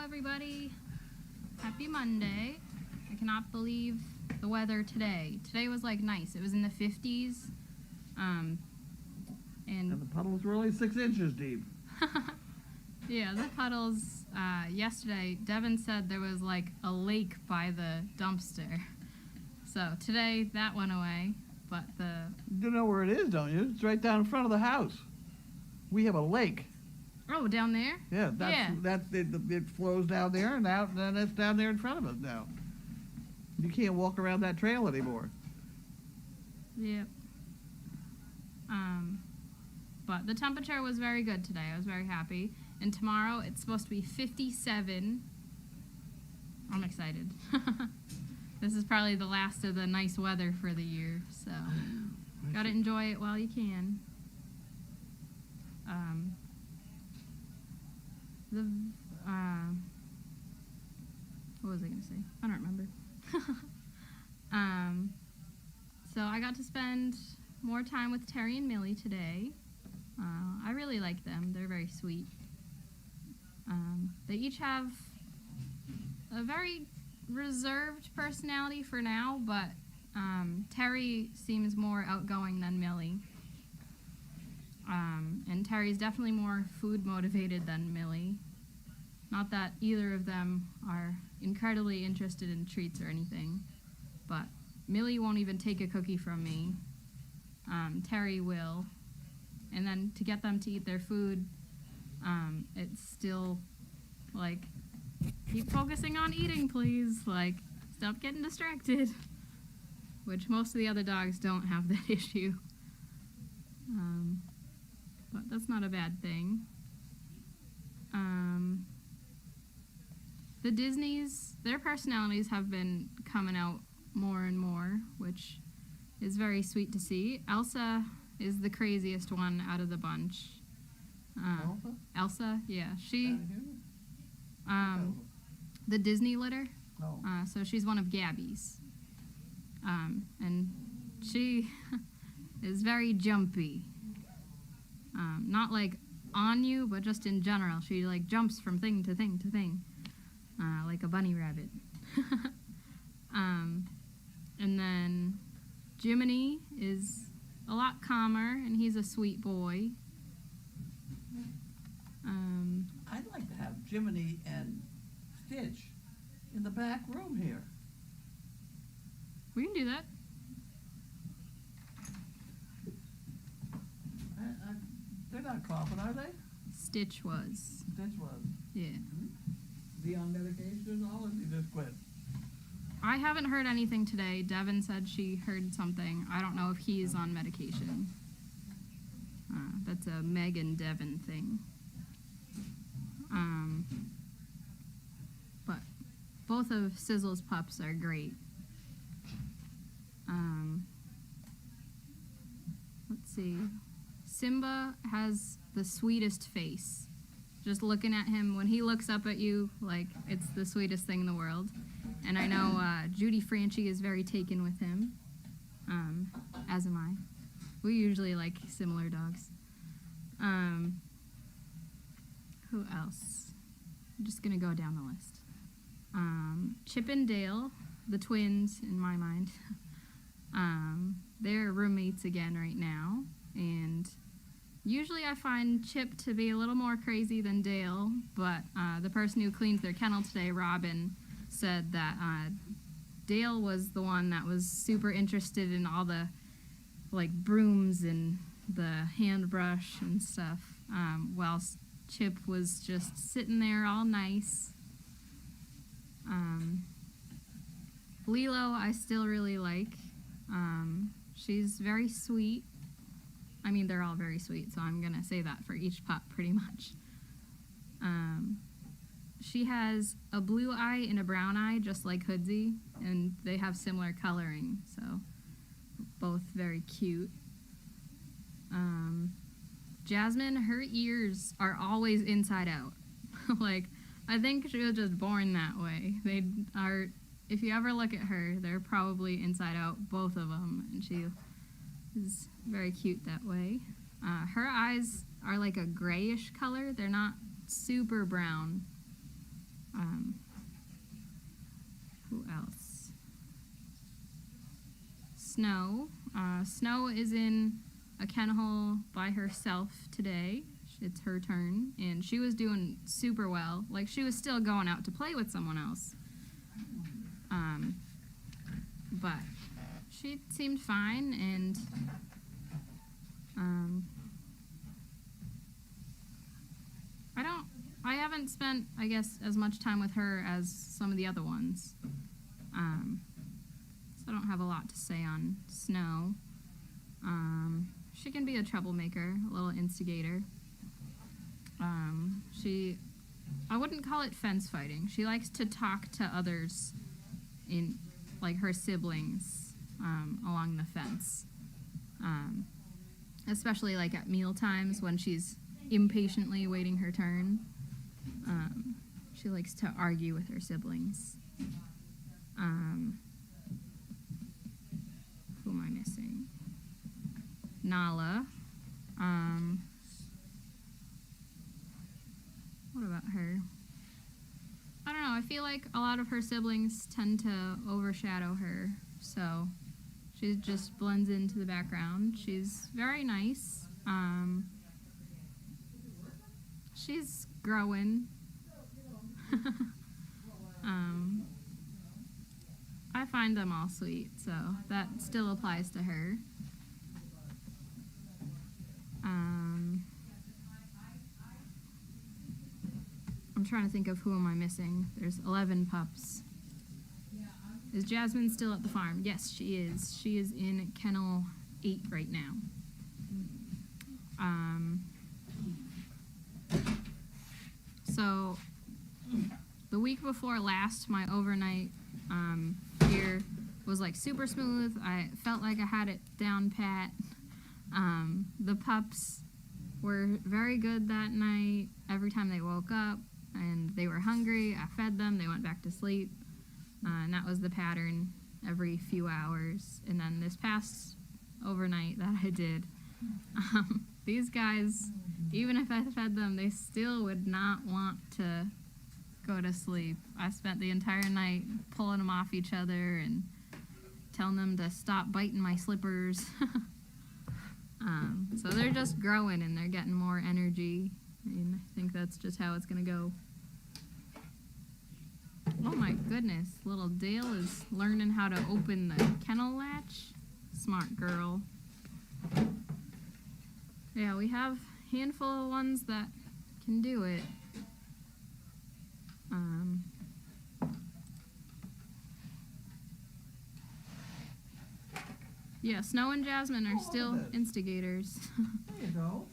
everybody. Happy Monday. I cannot believe the weather today. Today was like nice. It was in the 50s. And the puddles were only 6 inches deep. yeah, the puddles. Yesterday, Devin said there was like a lake by the dumpster. So today that went away, but You know where it is, don't you? It's right down in front of the house. We have a lake. Oh, down there? Yeah, that's it flows down there and out, and then it's down there in front of us now. You can't walk around that trail anymore. Yep. But the temperature was very good today. I was very happy. And tomorrow it's supposed to be 57. I'm excited. This is probably the last of the nice weather for the year, so gotta enjoy it while you can. What was I gonna say? I don't remember. So I got to spend more time with Terry and Millie today. I really like them. They're very sweet. They each have a very reserved personality for now, but Terry seems more outgoing than Millie. And Terry's definitely more food motivated than Millie. Not that either of them are incredibly interested in treats or anything, but Millie won't even take a cookie from me. Terry will. And then to get them to eat their food, it's still like, keep focusing on eating, please. Like, stop getting distracted. Which most of the other dogs don't have that issue. But that's not a bad thing. The Disneys, their personalities have been coming out more and more, which is very sweet to see. Elsa is the craziest one out of the bunch. Elsa? Elsa, yeah. She, the Disney litter. Oh. So she's one of Gabby's. And she is very jumpy. Not like on you, but just in general. She like jumps from thing to thing to thing. Like a bunny rabbit. And then Jiminy is a lot calmer, and he's a sweet boy. I'd like to have Jiminy and Stitch in the back room here. We can do that. They're not coughing, are they? Stitch was. Stitch was. Yeah. Is he on medication and all, or did he just quit? I haven't heard anything today. Devin said she heard something. I don't know if he's on medication. That's a Meg and Devin thing. But both of Sizzle's pups are great. Let's see. Simba has the sweetest face. Just looking at him, when he looks up at you, like, it's the sweetest thing in the world. And I know Judy Franchi is very taken with him, as am I. We usually like similar dogs. Who else? I'm just going to go down the list. Chip and Dale, the twins, in my mind. They're roommates again right now. And usually I find Chip to be a little more crazy than Dale, but the person who cleans their kennel today, Robin, said that Dale was the one that was super interested in all the like brooms and the hand brush and stuff, whilst Chip was just sitting there all nice. Lilo I still really like. She's very sweet. I mean, they're all very sweet, so I'm gonna say that for each pup pretty much. She has a blue eye and a brown eye, just like Hoodsie, and they have similar coloring, so both very cute. Jasmine, her ears are always inside out. Like, I think she was just born that way. They are, if you ever look at her, they're probably inside out, both of them, and she is very cute that way. Her eyes are like a grayish color. They're not super brown. Who else? Snow. Snow is in a kennel by herself today. It's her turn, and she was doing super well. Like, she was still going out to play with someone else. But she seemed fine, and I haven't spent, I guess, as much time with her as some of the other ones. So I don't have a lot to say on Snow. She can be a troublemaker, a little instigator. I wouldn't call it fence fighting. She likes to talk to others, in like her siblings, along the fence. Especially like at meal times when she's impatiently waiting her turn. She likes to argue with her siblings. Who am I missing? Nala. What about her? I don't know. I feel like a lot of her siblings tend to overshadow her, so she just blends into the background. She's very nice. She's growing. I find them all sweet, so that still applies to her. I'm trying to think of who am I missing. There's 11 pups. Is Jasmine still at the farm? Yes, she is. She is in kennel 8 right now. So the week before last, my overnight here was like super smooth. I felt like I had it down pat. The pups were very good that night. Every time they woke up and they were hungry, I fed them, they went back to sleep. And that was the pattern every few hours. And then this past overnight that I did, these guys, even if I fed them, they still would not want to go to sleep. I spent the entire night pulling them off each other and telling them to stop biting my slippers. So they're just growing and they're getting more energy. And I think that's just how it's going to go. Oh my goodness, little Dale is learning how to open the kennel latch. Smart girl. Yeah, we have a handful of ones that can do it. Yeah, Snow and Jasmine are still instigators. There you go.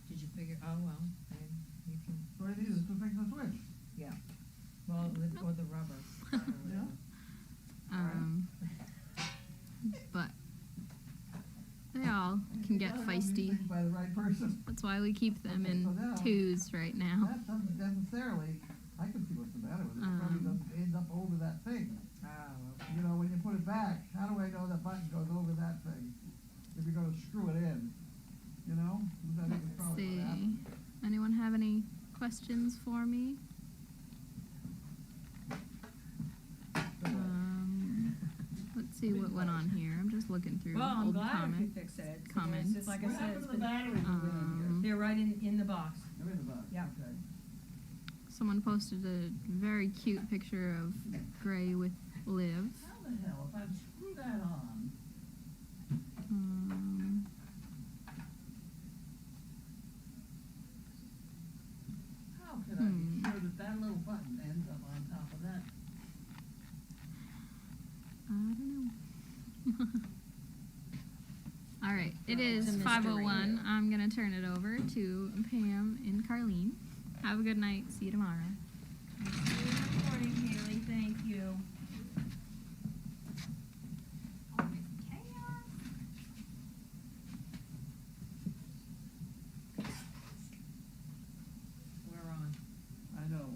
Did you figure? Oh well, then you can. What it is to fix the switch. Yeah. Well, or the rubber. Yeah. But they all can get feisty. By the right person. That's why we keep them Okay, in so now- 2s right now. That doesn't necessarily, I can see what's the matter with it. It probably doesn't end up over that thing. You know, when you put it back, how do I know the button goes over that thing? If you're gonna screw it in, you know? I think it's Let's probably see. what happened. Anyone have any questions for me? Let's see what went on here. I'm just looking through Well, I'm old glad if you comments. fixed it. It's Comments. just like I What said, happened it's to the been, batteries they're right in the box. They're in the box. Yeah. Okay. Someone posted a very cute picture of Gray with Liv. How the hell, if I screw that on, how can I be sure that that little button ends up on top of that? I don't know. All right, it is It's a 5:01. mystery. I'm gonna turn it over to Pam and Carlene. Have a good night. See you tomorrow. Good morning, Haley. Thank you. We're on. I know.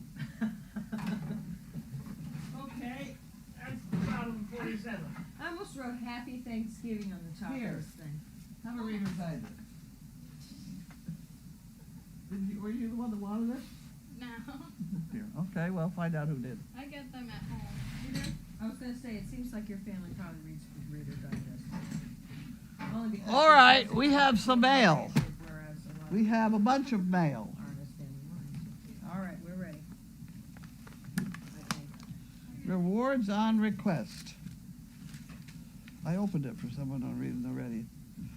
Okay, that's problem 47. I almost wrote Happy Thanksgiving on the top Here. of this thing. Have a read inside this. Were you the one that wanted it? No. Dear. Okay, well, find out who did. I get them at home. I was gonna say, it seems like your family probably reads Reader Digest. Only because All your right, kids we are have some mail. whereas a lot We of have a people bunch of mail. aren't as family minded. All right, we're ready. I think. Rewards on request. I opened it for someone on reading already.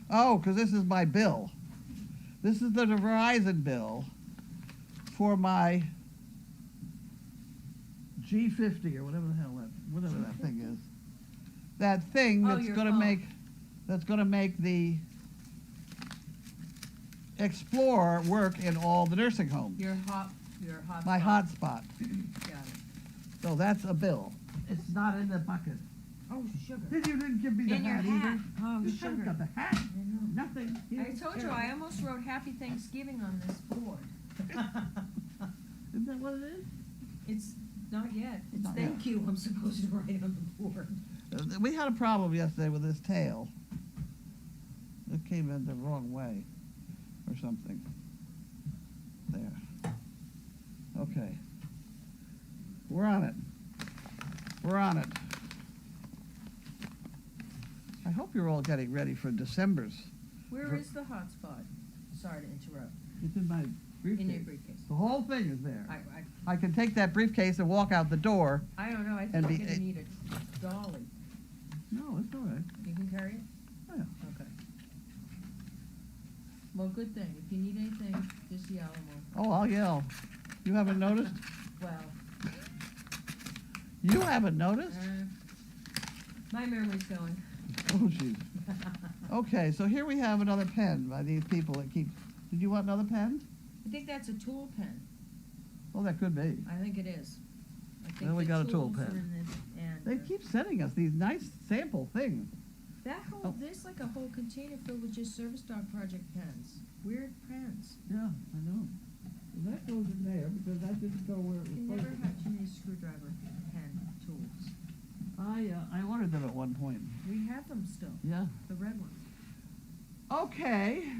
Oh, because this is my bill. This is the Verizon bill for my G50 or whatever that thing is. That thing Oh, that's your gonna phone. make the Explorer work in all the nursing homes. Your hot My spot. hotspot. Got it. So that's a bill. It's not in the bucket. Oh, sugar. You didn't give me the In your hat hat. either. Oh, You haven't sugar. got the hat. I know. Nothing. I told you, I almost wrote Happy Thanksgiving on this board. Isn't that what it is? It's not yet. It's Not thank you I'm supposed to write on the board. We had a problem yesterday with this tail. It came in the wrong way or something. There. Okay. We're on it. We're on it. I hope you're all getting ready for December's. Where is the hotspot? Sorry to interrupt. It's in my briefcase. In your briefcase. The whole thing is there. I I can take that briefcase and walk out the door. don't know, I And think be- you're gonna need a dolly. No, it's all right. You can carry it? Oh, yeah. Okay. Well, good thing. If you need anything, just yell and Oh, I'll yell. You haven't noticed? well, You haven't noticed? my memory's going. Oh, jeez. Okay, so here we have another pen by these people that keep. Did you want another pen? I think that's a tool pen. Oh, that could be. I think it is. I think Well, we the got a tool tools are pen. in the- and, They keep sending us these nice sample things. That whole, Oh. there's like a whole container filled with just service dog project pens. Weird pens. Yeah, I know. Well, that goes in there because that didn't go where it You was never supposed to. had too many screwdriver pen tools. I ordered them at one point. We have them still, Yeah. the red ones. Okay.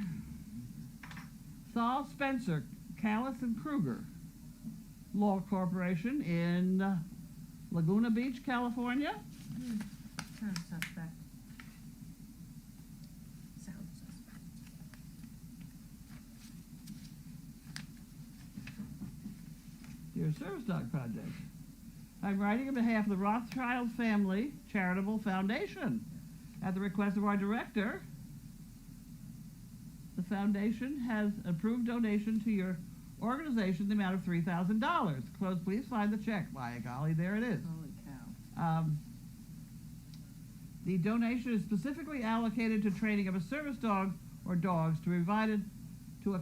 Saul Spencer, Callis and Kruger Law Corporation in Laguna Beach, California. Sounds suspect. Sounds suspect. Dear Service Dog Project, I'm writing on behalf of the Rothschild Family Charitable Foundation. At the request of our director, the foundation has approved donation to your organization in the amount of $3,000. Close, please find the check. By golly, there it is. Holy cow. The donation is specifically allocated to training of a service dog or dogs to be provided to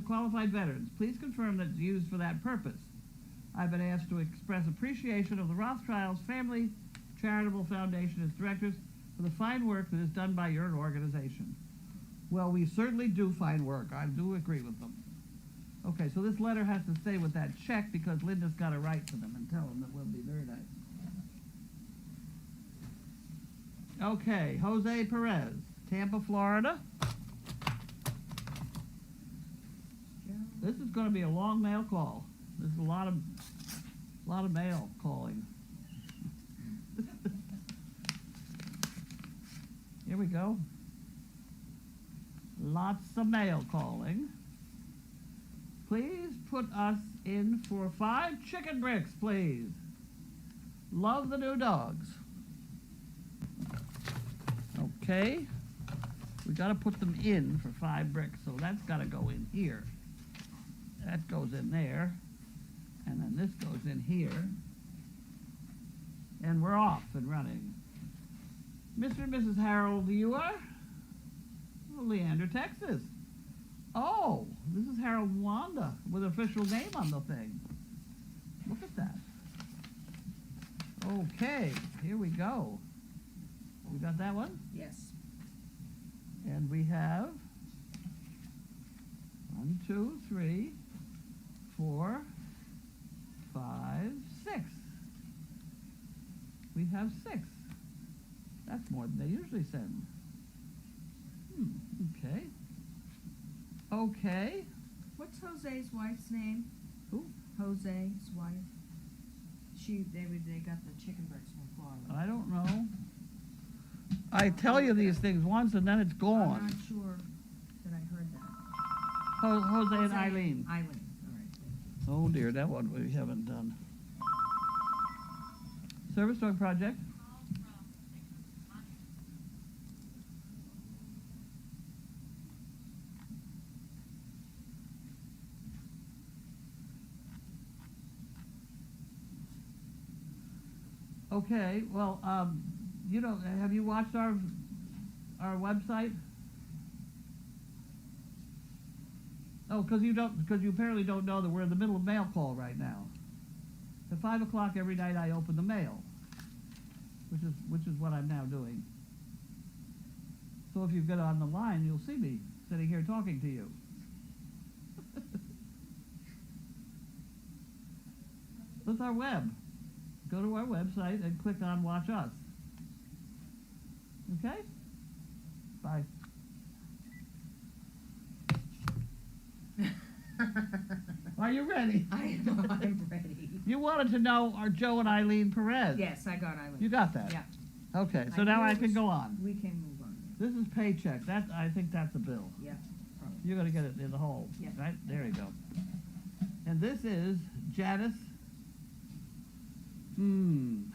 qualified veterans. Please confirm that it's used for that purpose. I've been asked to express appreciation of the Rothschild's Family Charitable Foundation as directors for the fine work that is done by your organization. Well, we certainly do fine work. I do agree with them. Okay, so this letter has to stay with that check because Linda's got to write to them and tell them that we'll be very nice. Okay, Jose Perez, Tampa, Florida. This is going to be a long mail call. There's a lot of mail calling. Here we go. Lots of mail calling. Please put us in for 5 chicken bricks, please. Love the new dogs. Okay. We got to put them in for 5 bricks, so that's got to go in here. That goes in there. And then this goes in here. And we're off and running. Mr. and Mrs. Harold Viewer, Leander, Texas. Oh, this is Harold Wanda with official name on the thing. Look at that. Okay, here we go. We got that one? Yes. And we have 1, 2, 3, 4, 5, 6. We have 6. That's more than they usually send. Okay. Okay. What's Jose's wife's name? Who? Jose's wife. They got the chicken breast from Florida. I don't know. I tell you these things once and then it's I'm gone. not sure that I heard that. Jose and Eileen. Eileen, all right. Oh dear, that one we haven't done. Service dog project. Okay, well, you know, have you watched our website? Oh, because you apparently don't know that we're in the middle of mail call right now. At 5 o'clock every night I open the mail, which is what I'm now doing. So if you get on the line, you'll see me sitting here talking to you. That's our web. Go to our website and click on Watch Us. Okay? Bye. Are you ready? I'm ready. You wanted to know our Joe and Eileen Perez. Yes, I got Eileen. You got that? Yeah. Okay, so I now knew I it can was- go on. We can move on. This is paycheck. I think that's a bill. Yeah, probably. You're gonna get it in the hole. Yeah. Right? There you go. And this is Janice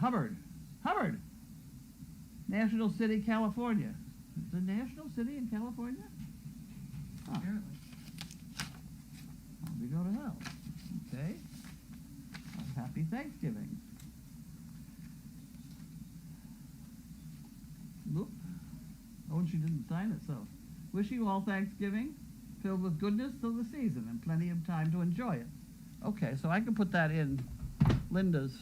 Hubbard. Hubbard. National City, California. The National City in California? Huh. Apparently. We go to hell. Okay. Happy Thanksgiving. Whoop. Oh, and she didn't sign it, so. Wish you all Thanksgiving, filled with goodness of the season and plenty of time to enjoy it. Okay, so I can put that in Linda's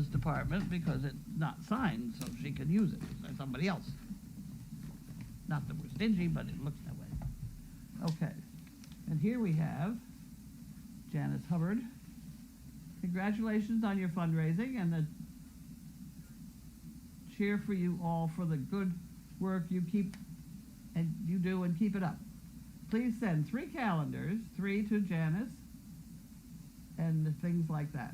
department because it's not signed, so she can use it by somebody else. Not that we're stingy, but it looks that way. Okay. And here we have Janice Hubbard. Congratulations on your fundraising and the cheer for you all for the good work you do and keep it up. Please send 3 calendars, 3 to Janice, and things like that.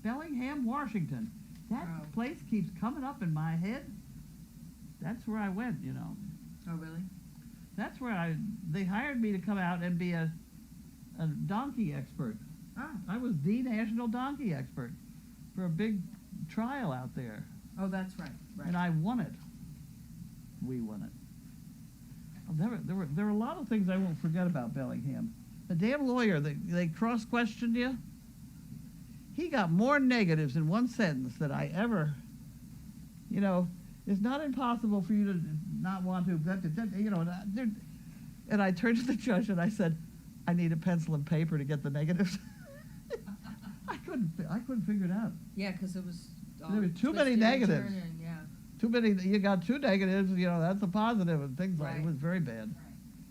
Bellingham, Washington. That Wow. place keeps coming up in my head. That's where I went, you know. Oh, really? That's where they hired me to come out and be a donkey expert. Ah. I was the national donkey expert for a big trial out there. Oh, that's right. Right. And I won it. We won it. There were a lot of things I won't forget about Bellingham. The damn lawyer, they cross-questioned you. He got more negatives in one sentence than I ever, you know, it's not impossible for you to not want to, you know, and I turned to the judge and I said, I need a pencil and paper to get the negatives. I couldn't figure it out. Yeah, because it was all There were too many twisted and negatives. turning, yeah. Too many, you got 2 negatives, you know, that's a positive and things like, it Right. was very bad.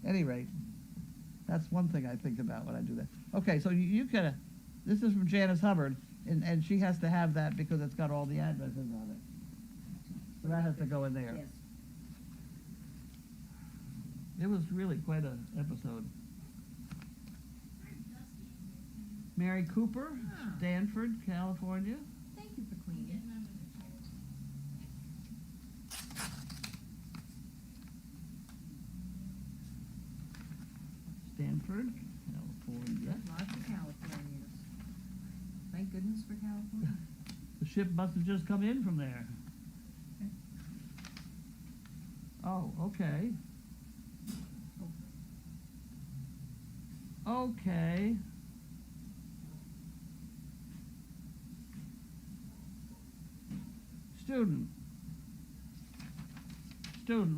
At any rate, that's one thing I think about when I do that. Okay, so you kind of, this is from Janice Hubbard, and she has to have that because it's got all the addresses on it. So that has to go in there. Yes. It was really quite an episode. Mary Cooper, Ah. Stanford, California. Thank you for cleaning. Stanford, California. Lots of Californians. Thank goodness for California. The ship must have just come in from there. Oh, okay. Okay. Student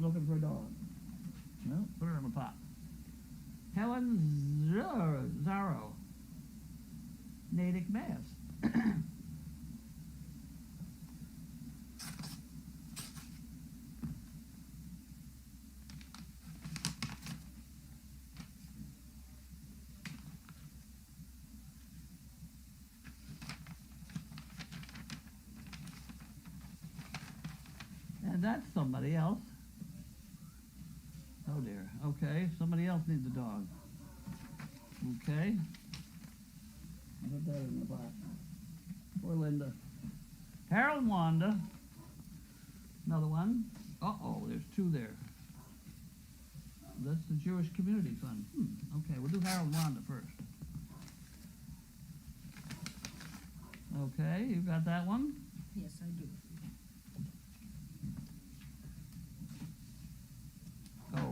looking for a dog. Well, put her in a pot. Helen Zaro. Natick, Mass. And that's somebody else. Oh dear. Okay, somebody else needs a dog. Okay. I'll put that in the box. Poor Linda. Harold and Wanda. Another one. Uh-oh, there's two there. That's the Jewish Community Fund. Okay, we'll do Harold and Wanda first. Okay, you got that one? Yes, I do.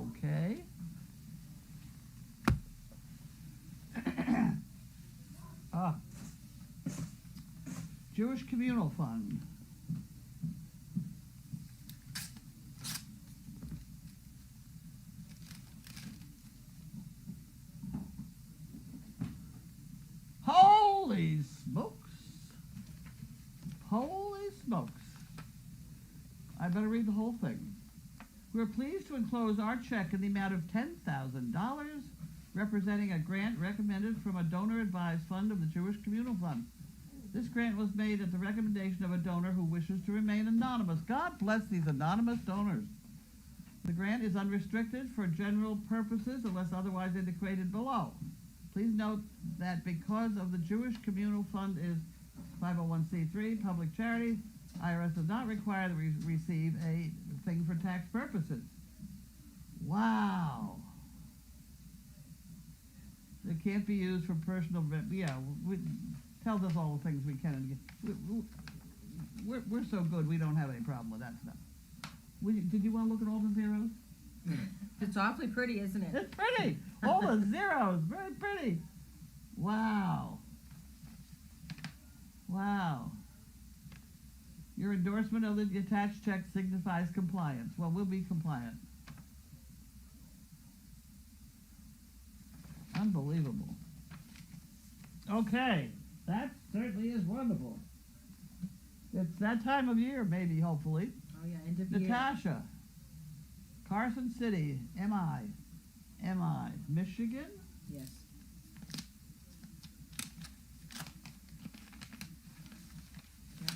Okay. Jewish Communal Fund. Holy smokes. Holy smokes. I better read the whole thing. We are pleased to enclose our check in the amount of $10,000, representing a grant recommended from a donor-advised fund of the Jewish Communal Fund. This grant was made at the recommendation of a donor who wishes to remain anonymous. God bless these anonymous donors. The grant is unrestricted for general purposes unless otherwise indicated below. Please note that because of the Jewish Communal Fund is 501c3 public charity, IRS does not require that we receive a thing for tax purposes. Wow. It can't be used for personal, tells us all the things we can. We're so good, we don't have any problem with that stuff. Did you want to look at all the zeros? It's awfully pretty, isn't it? It's pretty. All the zeros, very pretty. Wow. Wow. Your endorsement of the attached check signifies compliance. Well, we'll be compliant. Unbelievable. Okay, that certainly is wonderful. It's that time of year, maybe, hopefully. Oh yeah, end of year. Natasha, Carson City, MI, Michigan. Yes.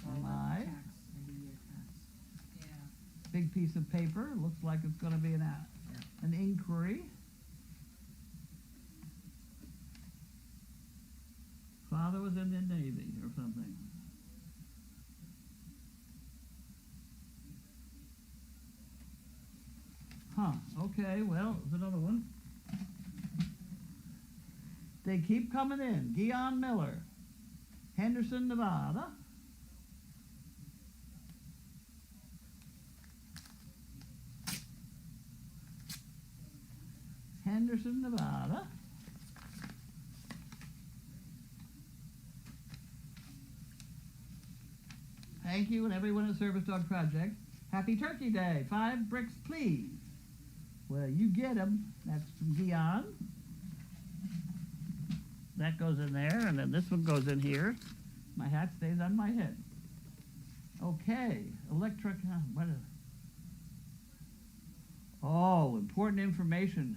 MI. Tax, end of year tax. Yeah. Big piece of paper. Looks like it's going to be an inquiry. Father was in the Navy or something. Huh, okay, well, there's another one. They keep coming in. Guion Miller, Henderson, Nevada. Henderson, Nevada. Thank you and everyone at Service Dog Project. Happy Turkey Day. 5 bricks, please. Well, you get them. That's from Guion. That goes in there, and then this one goes in here. My hat stays on my head. Okay, electric. What is? Oh, important information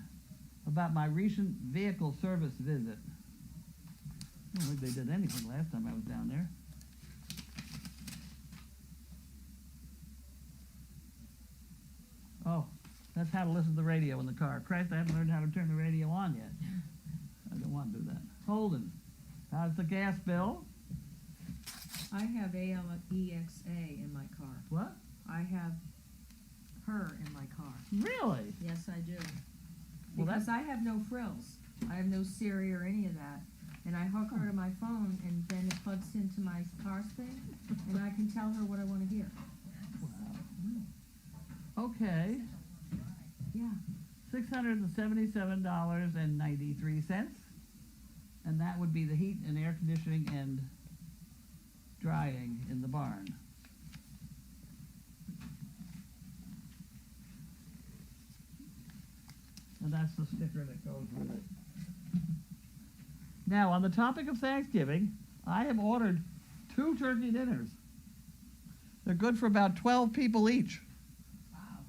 about my recent vehicle service visit. I don't think they did anything last time I was down there. Oh, that's how to listen to the radio in the car. Christ, I haven't learned how to turn the radio on yet. I don't want to do that. Holden, how's the gas bill? I have ALEXA in my car. What? I have her in my car. Really? Yes, I do. Well, Because I have no frills. I have no Siri or any of that. And I hook her to my phone, and then it plugs into my car thing, and I can tell her what I want to hear. Wow. Okay. Yeah. $677.93. And that would be the heat and air conditioning and drying in the barn. And that's the sticker that goes with it. Now, on the topic of Thanksgiving, I have ordered 2 turkey dinners. They're good for about 12 people each.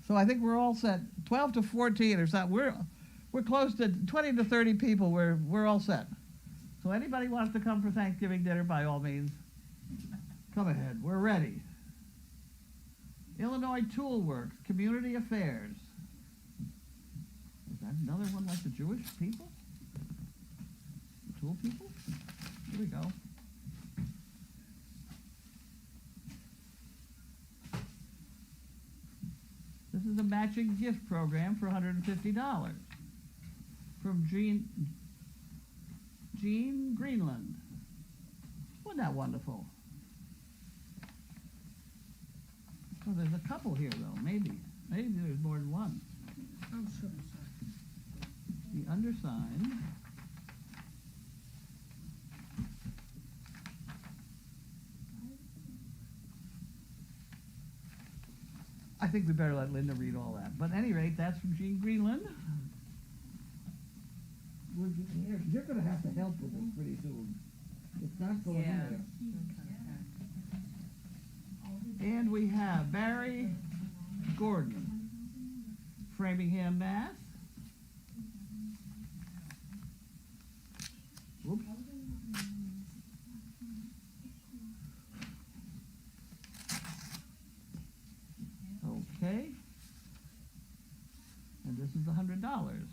So I think we're all set. 12 to 14 or something. We're close to 20 to 30 people. We're all set. So anybody wants to come for Thanksgiving dinner, by all means, come ahead. We're ready. Illinois Tool Works, Community Affairs. Is that another one like the Jewish people? school people? Here we go. This is a matching gift program for $150 from Jean Greenland. Wasn't that wonderful? Well, there's a couple here, though. Maybe there's more than one. Oh, sure. The undersigned. I think we better let Linda read all that. But at any rate, that's from Jean Greenland. You're gonna have to help with this pretty soon. It's not going Yeah. there. And we have Barry Gordon, Framingham, Mass. Whoops. Okay. And this is $100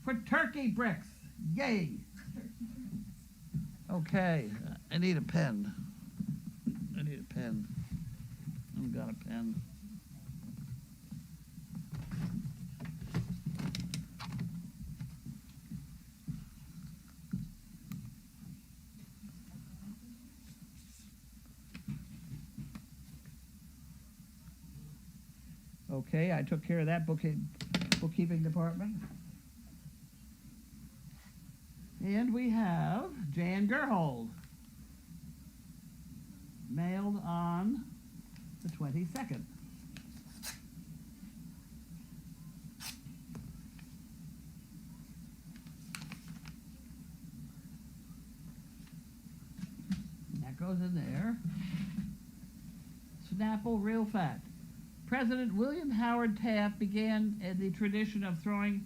for turkey bricks. Yay! Okay, I need a pen. I need a pen. I've got a pen. Okay, I took care of that bookkeeping department. And we have Jan Gerhold, mailed on the 22nd. That goes in there. Snapple Real Fact. President William Howard Taft began the tradition of throwing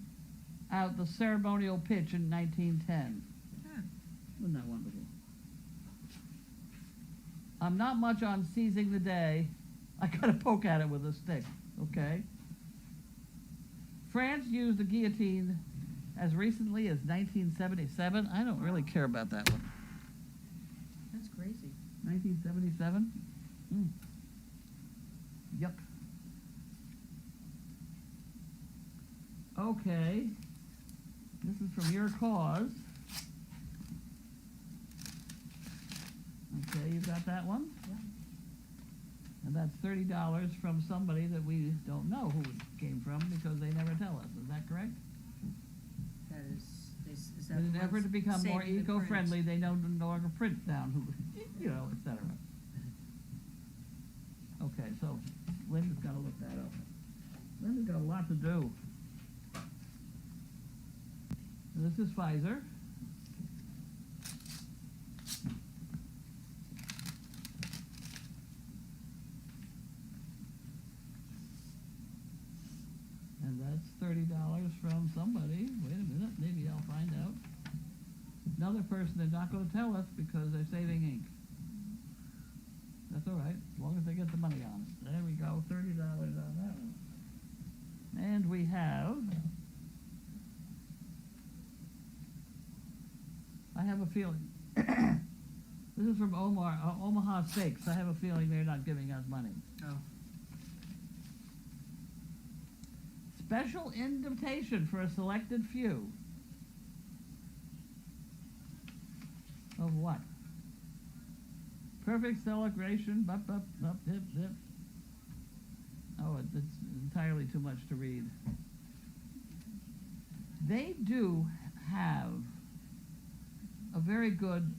out the ceremonial pitch in 1910. Huh. Wasn't that wonderful? I'm not much on seizing the day. I gotta poke at it with a stick, okay? France used the guillotine as recently as 1977. I don't really care about that one. That's crazy. 1977? Yuck. Okay. This is from Your Cause. Okay, you got that one? Yeah. And that's $30 from somebody that we don't know who it came from because they never tell us. Is that correct? That is that In the an effort ones to become more saving the print? eco-friendly, they no longer print down who, et cetera. Okay, so Linda's got to look that up. Linda's got a lot to do. And this is Pfizer. And that's $30 from somebody. Wait a minute, maybe I'll find out. Another person they're not going to tell us because they're saving ink. That's all right, as long as they get the money on it. There we go, $30 on that one. And we have, I have a feeling, this is from Omaha Steaks. I have a feeling they're not giving us money. Oh. Special invitation for a selected few. Of what? Perfect celebration, dip. Oh, it's entirely too much to read. They do have a very good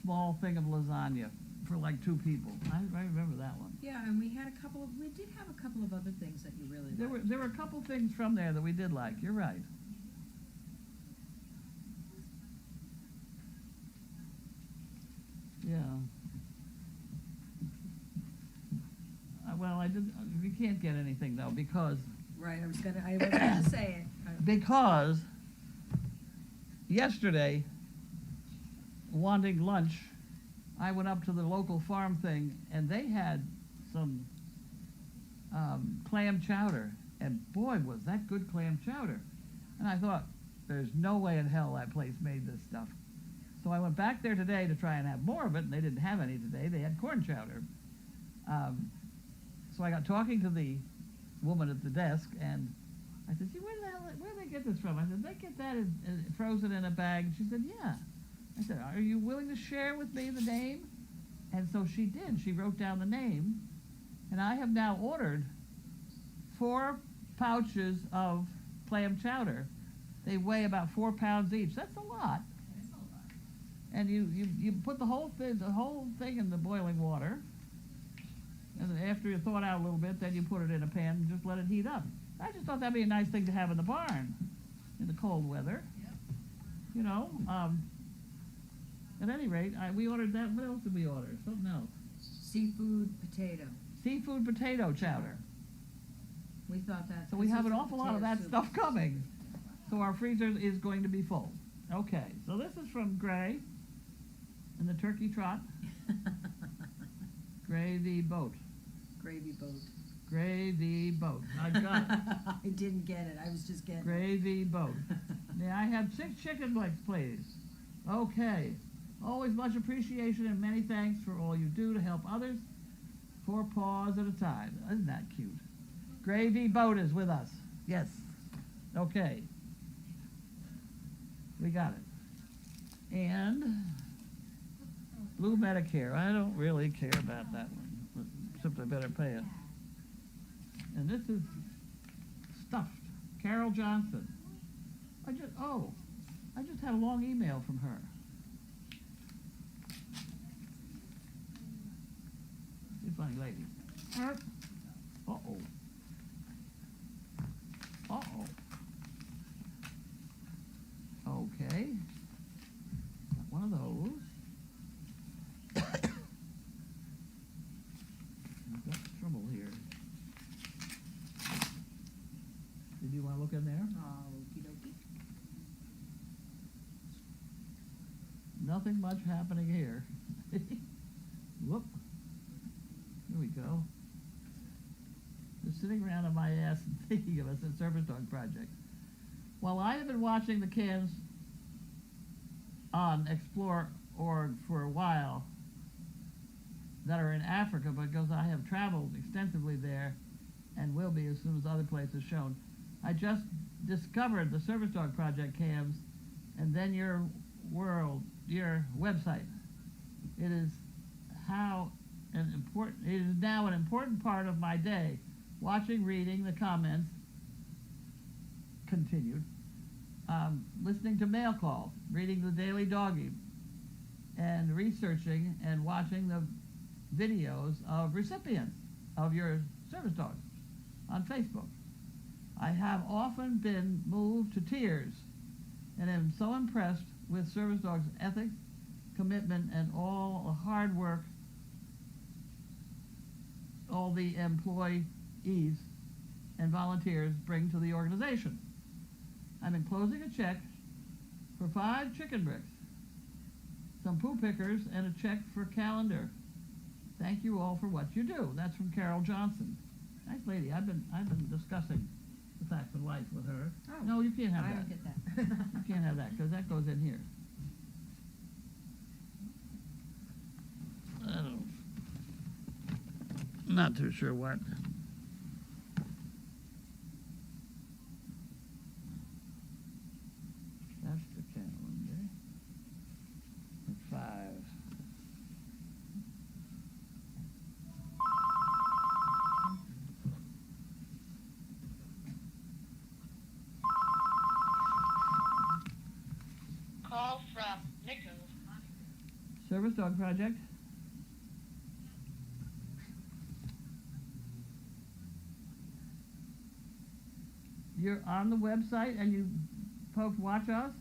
small thing of lasagna for like 2 people. I remember that one. Yeah, and we did have a couple of other things that you really liked. There were a couple things from there that we did like. You're right. Yeah. Well, we can't get anything though because Right, I was gonna say it. because yesterday, wanting lunch, I went up to the local farm thing and they had some clam chowder, and boy was that good clam chowder. And I thought, there's no way in hell that place made this stuff. So I went back there today to try and have more of it, and they didn't have any today. They had corn chowder. So I got talking to the woman at the desk, and I said, "Gee, where do they get this from?" I said, "They get that frozen in a bag." And she said, "Yeah." I said, "Are you willing to share with me the name?" And so she did. She wrote down the name, and I have now ordered 4 pouches of clam chowder. They weigh about 4 pounds each. That's a lot. And you put the whole thing in the boiling water, and then after you thaw it out a little bit, then you put it in a pan and just let it heat up. I just thought that'd be a nice thing to have in the barn in the cold weather. Yep. You know. At any rate, we ordered that. What else did we order? Something else. Seafood potato. Seafood potato chowder. We thought that. So we have an this is awful lot of potato that soup. stuff coming. So our freezer is going to be full. Okay, so this is from Gray and the Turkey Trot. Gravy Boat. Gravy boat. Gravy Boat. I got it. I didn't get it. I was just getting Gravy Boat. May I have 6 chicken legs, please? Okay. Always much appreciation and many thanks for all you do to help others. 4 paws at a time. Isn't that cute? Gravy Boat is with us. Yes. Okay. We got it. And Blue Medicare. I don't really care about that one. Except I better pay it. And this is stuffed. Carol Johnson. I just had a long email from her. She's a funny lady. Uh-oh. Uh-oh. Okay. Got one of those. I've got trouble here. Did you want to look in there? Okie dokie. Nothing much happening here. Whoop. Here we go. Just sitting around on my ass and thinking of us at Service Dog Project. Well, I have been watching the cans on Explore.org for a while that are in Africa because I have traveled extensively there and will be as soon as other places shown. I just discovered the Service Dog Project cams and then your website. It is now an important part of my day. Watching, reading the comments, continued, listening to Mail Call, reading the Daily Doggy, and researching and watching the videos of recipients of your service dogs on Facebook. I have often been moved to tears and am so impressed with service dogs' ethics, commitment, and all the hard work all the employees and volunteers bring to the organization. I'm enclosing a check for 5 chicken bricks, some poo pickers, and a check for calendar. Thank you all for what you do. That's from Carol Johnson. Nice lady. I've been discussing the facts of life with her. Oh, No, you can't have I that. don't get that. You can't have that because that goes in here. I don't. Not too sure what. That's the calendar. And 5. Call from Nichols. Service Dog Project. You're on the website and you folks watch us?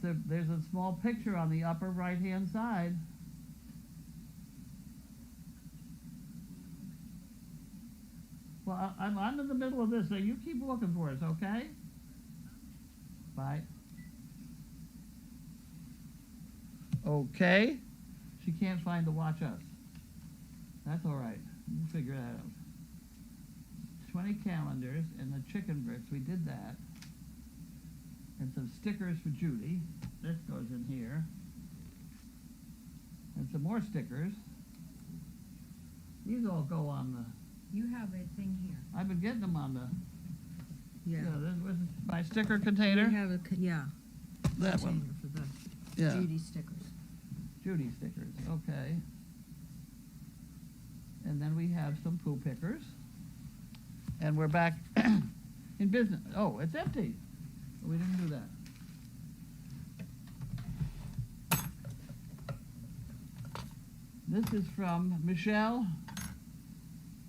There's a small picture on the upper right hand side. Well, I'm in the middle of this, so you keep looking for us, okay? Bye. Okay. She can't find the watch us. That's all right. We'll figure that out. 20 calendars and the chicken bricks. We did that. And some stickers for Judy. This goes in here. And some more stickers. These all go on the, You have a thing here. I've been getting them on the, Yeah. this was my sticker container. We have a, yeah. That one. container for the Yeah. Judy stickers. Judy stickers, okay. And then we have some poo pickers. And we're back in business. Oh, it's empty. We didn't do that. This is from Michelle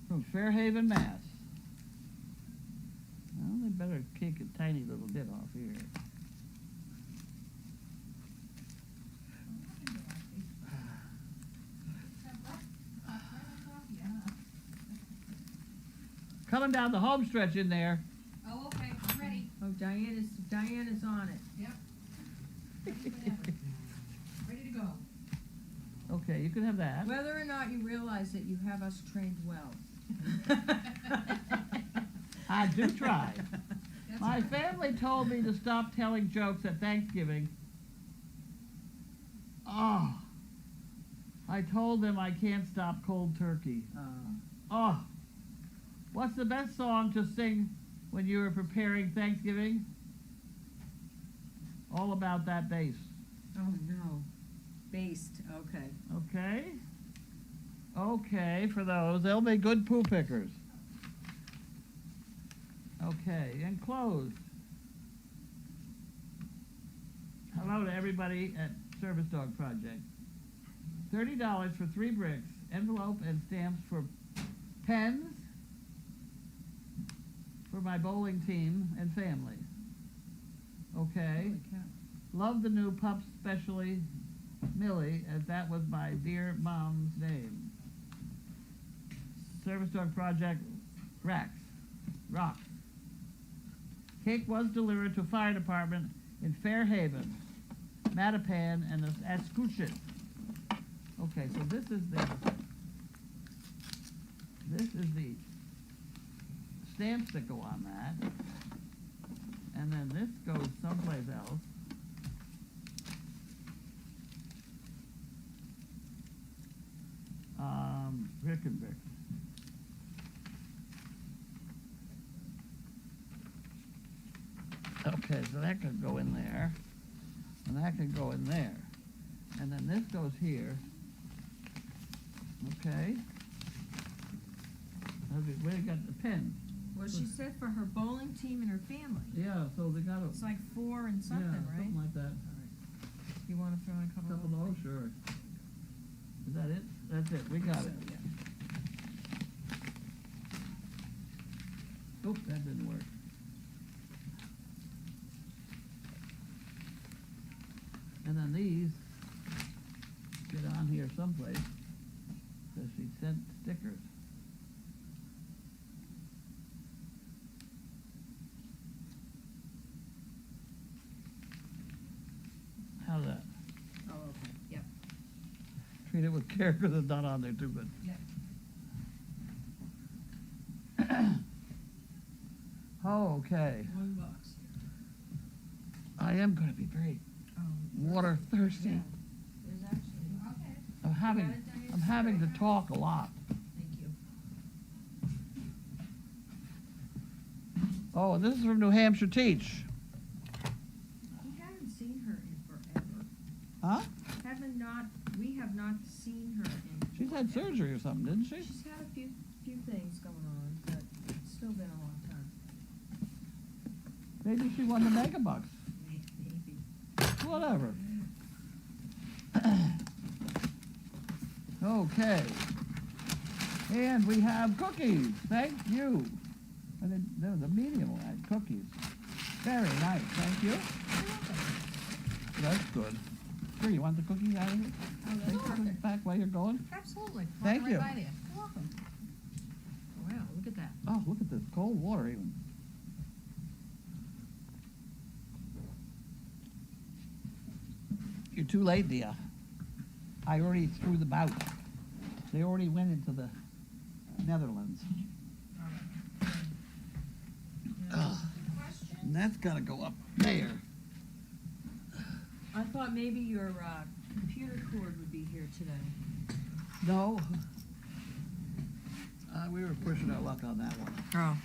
from Fairhaven, Mass. Well, they better kick a tiny little bit off here. Coming down the home stretch in there. Oh, okay, I'm ready. Oh, Diana's on it. Ready to go. Okay, you can have that. Whether or not you realize that you have us trained well. I do try. That's My okay. family told me to stop telling jokes at Thanksgiving. Oh, I told them I can't stop cold turkey. Oh, what's the best song to sing when you were preparing Thanksgiving? All About That Bass. Oh, no. Based, okay. Okay? Okay, for those. They'll be good poo pickers. Okay, and closed. Hello to everybody at Service Dog Project. $30 for 3 bricks, envelope and stamps for pens for my bowling team and family. Okay. Holy cow. Love the new pups, especially Millie, as that was my dear mom's name. Service Dog Project Racks. Rocks. Cake was delivered to fire department in Fairhaven, Mattapan, and Ascutcheon. Okay, so this is the stamps that go on that. And then this goes someplace else. Rickenbrick. Okay, so that could go in there, and that could go in there. And then this goes here. Okay. We got the pen. Well, she said for her bowling team and her family. Yeah, so they got a, It's like 4 and something, yeah, right? something like that. You wanna throw in a couple Couple of those, sure. Is that it? That's it, we got it. Oh, that didn't work. And then these get on here someplace, because she sent stickers. How's that? Oh, okay, yep. Treat it with care, because it's not on there too good. Yep. Okay, One box here. I am gonna be very water thirsty. Yeah. There's actually, Okay, I'm having to talk a lot. thank you. Oh, and this is from New Hampshire Teach. we haven't seen her in forever. Huh? We have not seen her in. She's had surgery or something, didn't she? She's had a few things going on, but it's still been a long time. Maybe she won the mega bucks. Maybe. Whatever. Okay. And we have cookies. Thank you. And then they're the medium one, cookies. Very nice. Thank you. That's good. Here, you want the cookies out of here? Oh, that's Take the cookies perfect. back while you're going. Absolutely. Thank Walking you. right by there. You're welcome. Wow, look at that. Oh, look at this cold water even. You're too late, dear. I already threw them out. They already went into the Netherlands. Ugh. And that's gotta go up there. I thought maybe your computer cord would be here today. No. We were pushing our luck on that one. Oh.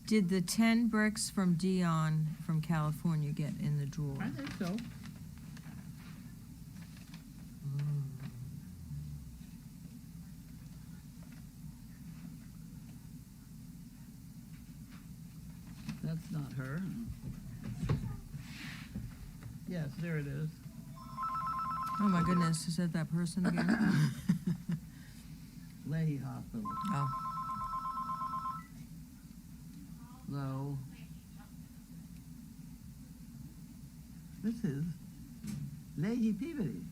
Did the 10 bricks from Dion from California get in the drawer? I think so. That's not her. Yes, there it is. Oh my goodness, is that person again? Leahy Hospital. Oh. Low. This is Leahy Peabody.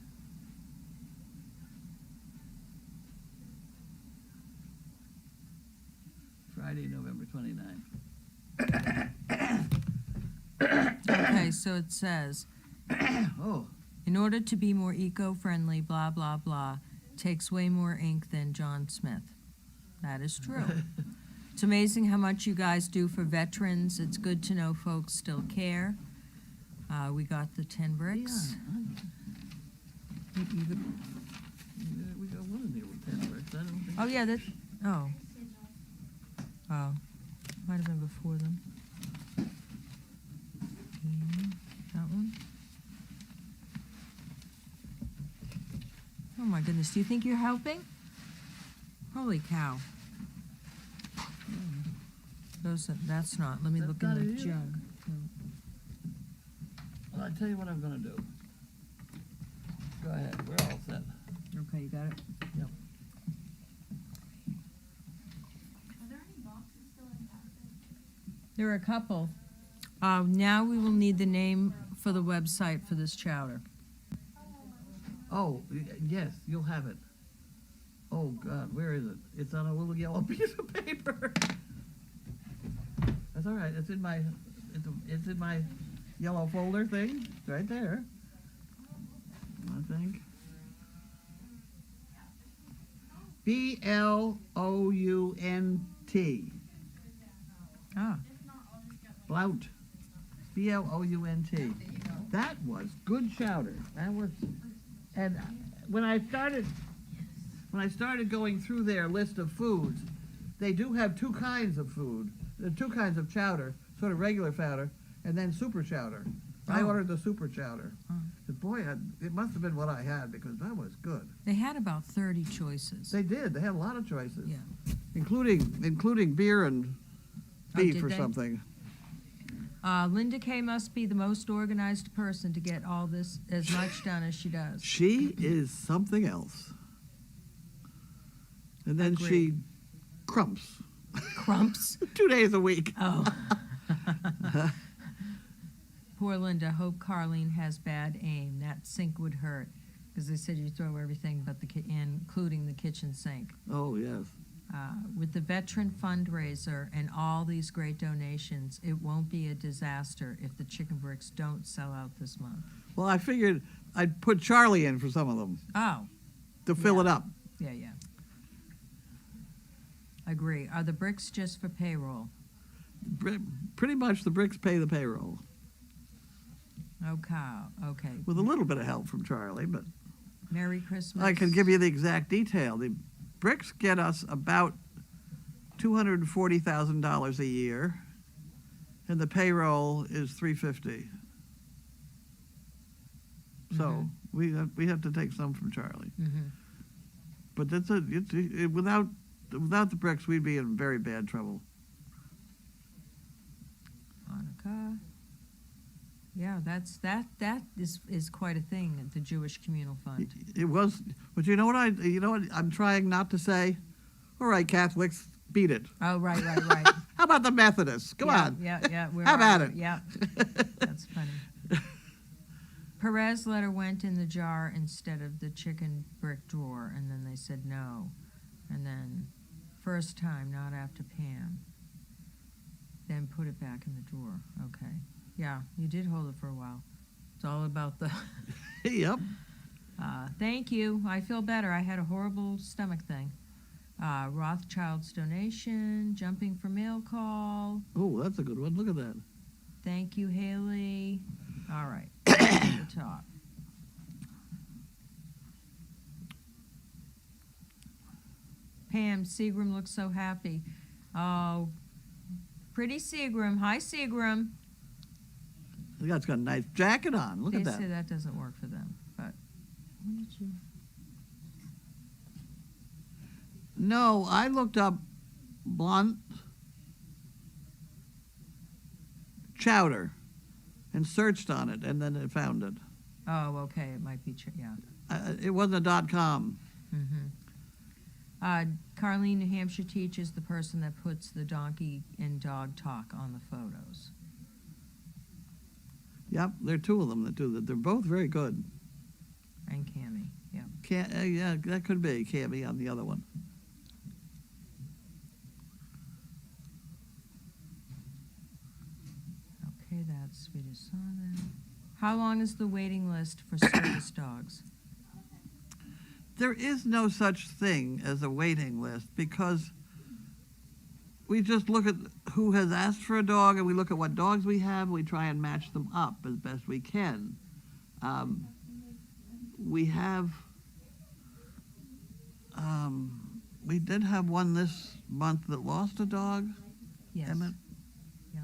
Friday, November 29th. Okay, so it says, Oh, in order to be more eco-friendly, blah, blah, blah, takes way more ink than John Smith. That is true. It's amazing how much you guys do for veterans. It's good to know folks still care. We got the 10 bricks. yeah, we got one in there with 10 bricks. I don't think. Oh, yeah, that, oh. Oh, might have been before them. That one? Oh my goodness, do you think you're helping? Holy cow. That's not, let me That's look in not the it either? jug. Well, I'll tell you what I'm gonna do. Go ahead, we're all set. Okay, you got it? Yep. Are there any boxes still impacted? There are a couple. Now we will need the name for the website for this chowder. Oh, yes, you'll have it. Oh, God, where is it? It's on a little yellow piece of paper. That's all right, it's in my yellow folder thing, right there. I think. B-L-O-U-N-T. Ah, Blout. B-L-O-U-N-T. That was good chowder. That was, and when I started going through their list of foods, they do have two kinds of food, two kinds of chowder, sort of regular chowder, and then super chowder. I Oh. ordered the super chowder. Oh. But boy, it must have been what I had because that was good. they had about 30 choices. They did. They had a lot of choices. Yeah. Including beer and Oh, beef did or they? something. Linda Kay must be the most organized person to get all this as much done as she does. She is something else. And then she Agreed. crumps Crumps. 2 days a week. Oh. Poor Linda. Hope Carlene has bad aim. That sink would hurt. Because they said you throw everything but including the kitchen sink. Oh, yes. With the veteran fundraiser and all these great donations, it won't be a disaster if the chicken bricks don't sell out this month. Well, I figured I'd put Charlie in for some of them Oh, to fill Yeah. it up. yeah. Agree. Are the bricks just for payroll? Pretty much the bricks pay the payroll, Okay. with a little bit of help from Charlie, but Merry Christmas. I can give you the exact detail. The bricks get us about $240,000 a year, and the payroll is $350. So we have to take some from Charlie. Mhm. But without the bricks, we'd be in very bad trouble. Hanukkah. Yeah, that is quite a thing at the Jewish Communal Fund. It was, but you know what I'm trying not to say? All right, Catholics, beat it. Oh, right. How about the Methodists? Come on. Yeah. How about it? Yeah, that's funny. Perez letter went in the jar instead of the chicken brick drawer, and then they said no. And then, first time, not after Pam. Then put it back in the drawer. Okay. Yeah, you did hold it for a while. It's all about the... Yep. Thank you. I feel better. I had a horrible stomach thing. Rothschild's donation, jumping for mail call. Oh, that's a good one. Look at that. Thank you, Haley. All right, at the top. Pam, Seagram looks so happy. Oh, pretty Seagram. Hi, Seagram. The guy's got a nice jacket on. Look They at say that. that doesn't work for them, but what did you? No, I looked up blunt chowder and searched on it, and then it found it. Oh, okay. It might be. Yeah. It wasn't a .com. Mm-hmm. Carlene, New Hampshire teaches the person that puts the donkey and dog talk on the photos. Yep, there are two of them that do that. They're both very good. And Cammie, yeah. Yeah, that could be Cammie on the other one. Okay, we just saw that. How long is the waiting list for service dogs? There is no such thing as a waiting list because we just look at who has asked for a dog and we look at what dogs we have and we try and match them up as best we can. We did have one this month that lost a dog. Yes. Emmett? Yeah.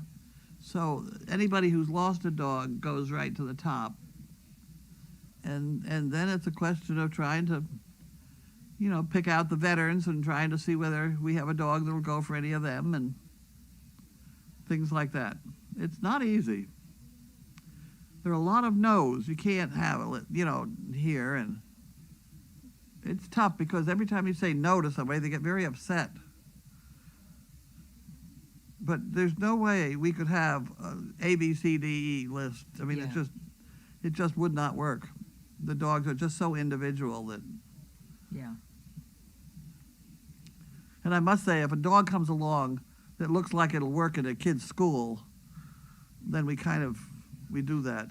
So anybody who's lost a dog goes right to the top. And then it's a question of trying to, pick out the veterans and trying to see whether we have a dog that will go for any of them and things like that. It's not easy. There are a lot of no's. You can't have it, here. And it's tough because every time you say no to somebody, they get very upset. But there's no way we could have an A, B, C, D, E list. I mean, Yeah. it just would not work. The dogs are just so individual that. Yeah. And I must say, if a dog comes along that looks like it'll work at a kid's school, then we do that.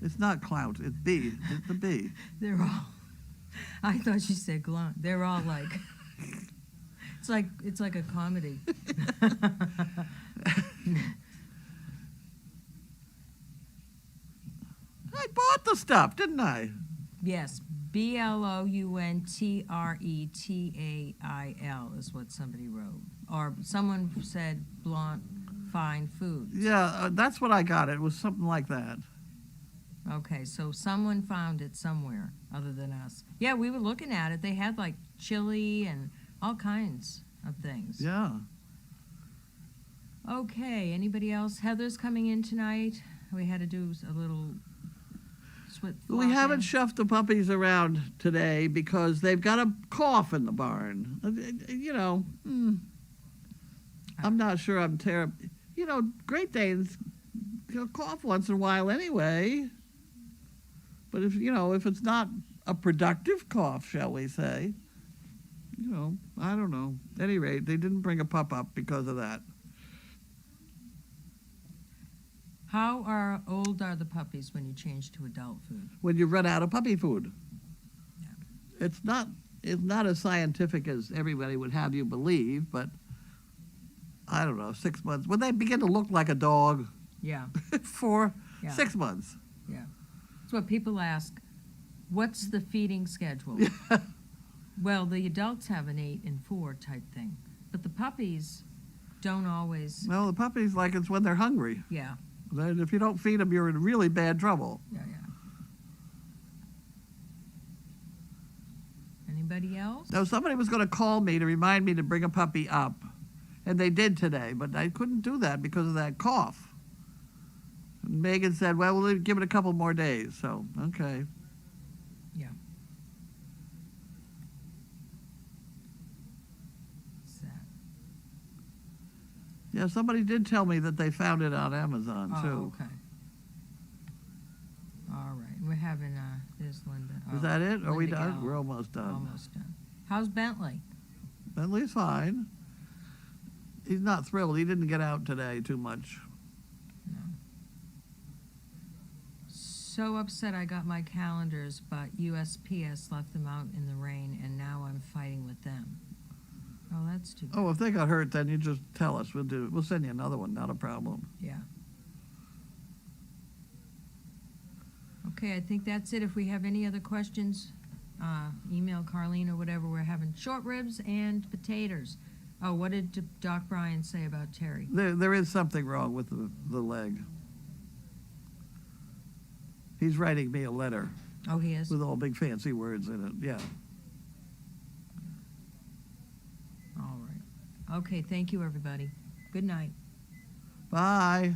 It's not clout. It's B. It's the B. They're all. I thought you said glunt. They're all like. It's like a comedy. I bought the stuff, didn't I? Yes, BLOUNTRETAIL is what somebody wrote. Or someone said blunt, fine food. Yeah, that's what I got. It was something like that. Okay, so someone found it somewhere other than us. Yeah, we were looking at it. They had like chili and all kinds of things. Yeah. Okay, anybody else? Heather's coming in tonight. We had to do a little We haven't shoved the puppies around today because they've got a cough in the barn. I'm not sure I'm terrible. Great Danes cough once in a while anyway. But if it's not a productive cough, shall we say, I don't know. At any rate, they didn't bring a pup up because of that. How old are the puppies when you change to adult food? When you run out of puppy food. Yeah. It's not as scientific as everybody would have you believe, but I don't know, 6 months. When they begin to look like a dog Yeah, for Yeah. 6 months. yeah. That's what people ask. What's the feeding schedule? Well, the adults have an 8 and 4 type thing, but the puppies don't always. Well, the puppies like it's when they're hungry. Yeah, Then if you don't feed them, you're in really bad trouble. yeah. Anybody else? Now, somebody was going to call me to remind me to bring a puppy up, and they did today, but I couldn't do that because of that cough. And Megan said, well, we'll give it a couple more days, so, okay. Yeah. What's that? Yeah, somebody did tell me that they found it on Amazon, Oh, too. okay. All right. We're having, there's Linda. Is that it? Are we Linda done? Gallo. We're almost done. Almost done. How's Bentley? Bentley's fine. He's not thrilled. He didn't get out today too much. No. so upset I got my calendars, but USPS left them out in the rain, and now I'm fighting with them. Oh, that's too bad. Oh, if they got hurt, then you just tell us. We'll send you another one, not a problem. Yeah. Okay, I think that's it. If we have any other questions, email Carlene or whatever. We're having short ribs and potatoes. Oh, what did Doc Bryan say about Terry? There is something wrong with the leg. He's writing me a letter Oh, he is? with all big fancy words in it, yeah. All right. Okay, thank you, everybody. Good night. Bye.